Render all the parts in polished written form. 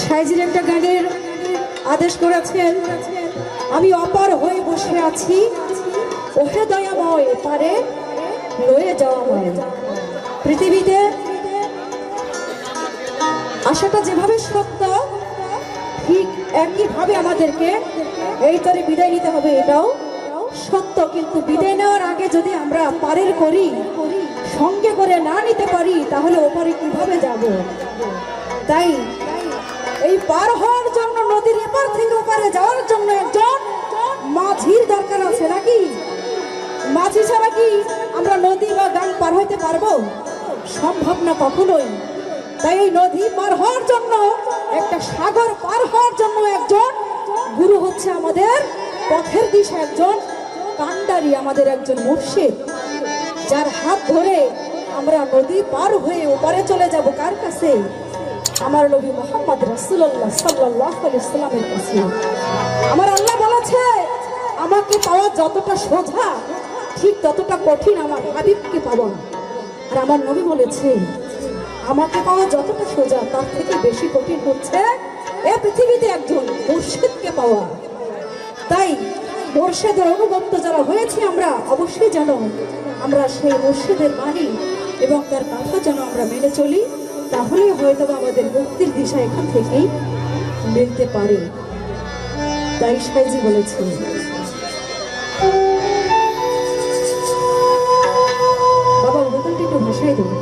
সাইজির একটা গানের আদেশ করেছেন, আমি অপার হয়ে বসে আছি, ওহে দয়াময় পারে লয়ে যাওয়া হয়। পৃথিবীতে আশাটা যেভাবে সত্য, ঠিক একইভাবে আমাদেরকে এই তরে বিদায় নিতে হবে, এটাও সত্য। কিন্তু বিদায় নেওয়ার আগে যদি আমরা পারের করি, সঙ্গে করে না নিতে পারি, তাহলে ওপারে কিভাবে যাব? তাই এই পার হওয়ার জন্য, নদীর এপার থেকে ওপারে যাওয়ার জন্য একজন মাঝির দরকার আছে, নাকি? মাঝি ছাড়া কি আমরা নদী বা গান পার হইতে পারবো? সম্ভব না কখনোই। তাই এই নদী পার হওয়ার জন্য, একটা সাগর পার হওয়ার জন্য একজন গুরু হচ্ছে আমাদের পথের দিশা, একজন কান্ডারি, আমাদের একজন মুর্শিদ, যার হাত ধরে আমরা নদী পার হয়ে ওপারে চলে যাব। কার কাছে? আমার নবী মুহাম্মদ রাসূলুল্লাহ সাল্লাল্লাহু আলাইহি সাল্লামের কাছে। আমার আল্লাহ বলেছে, আমাকে পাওয়া যতটা সোজা, ঠিক ততটা কঠিন আমার হাবিবকে পাওয়া। আর আমার নবী বলেছে, আমাকে পাওয়া যতটা সোজা, তার থেকে বেশি কঠিন হচ্ছে এই পৃথিবীতে একজন মুর্শিদকে পাওয়া। তাই মুর্শিদের অনুগত যারা হয়েছি আমরা, অবশ্যই যেন আমরা সেই মুর্শিদের বাণী এবং তার কথা যেন আমরা মেনে চলি, তাহলেই হয়তো আমাদের মুক্তির দিশা এখান থেকেই মিলতে পারে। তাই সাইজি বলেছেন, বাবা বোতলটা একটু ভাসাই দেবো।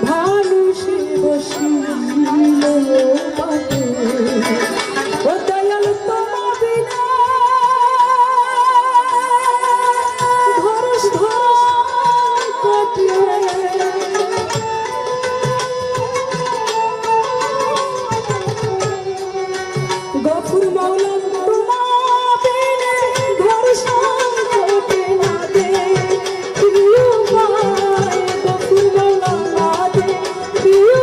ভানুষে বসিল পাটে ও দয়াল তোমা বিনা ধরস কাটে গফুর মাওলা তোমা বিনে ধরস কাটে না দে প্রিয় পায় গফুর মাওলা না দে প্রিয়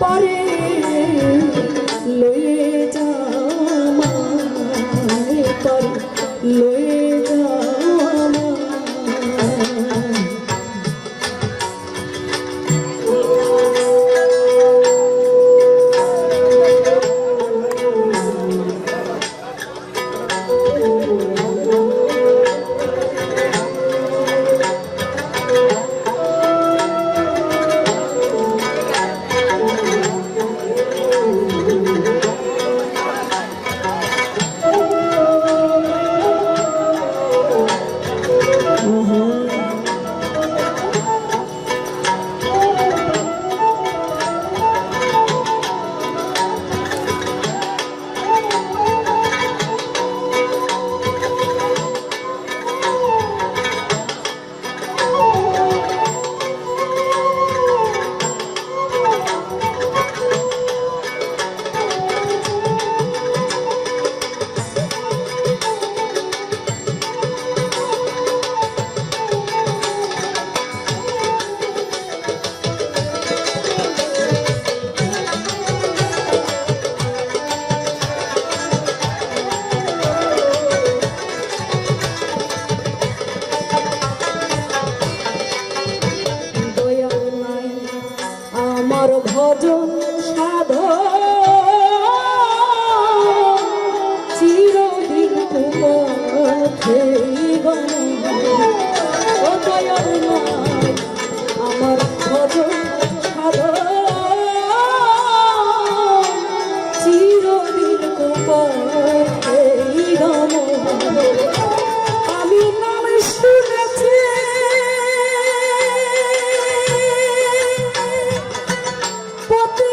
পারে লয়ে যামায় পারে লয়ে যামায় আমার ভজন সাধন চিরদিন পথে গমন ও দয়াল নাই আমার ভজন সাধন চিরদিন পথে গমন আমি নাম শুনেছি গতি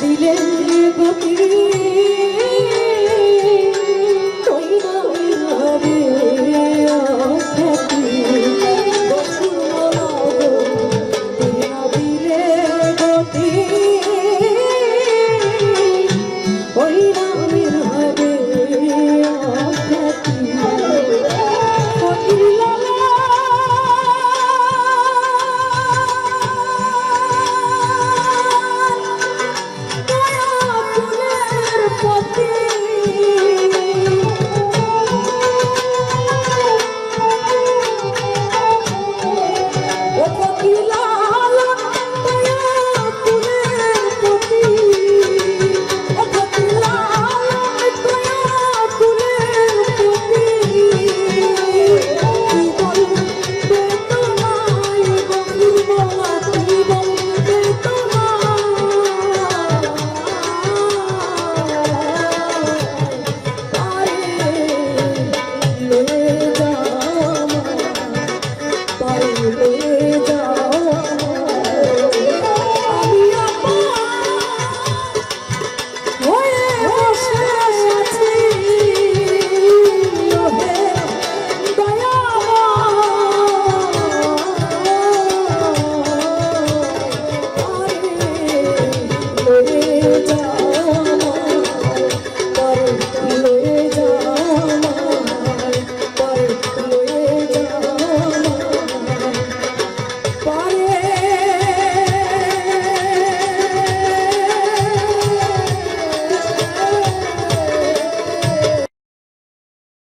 দিলে গতি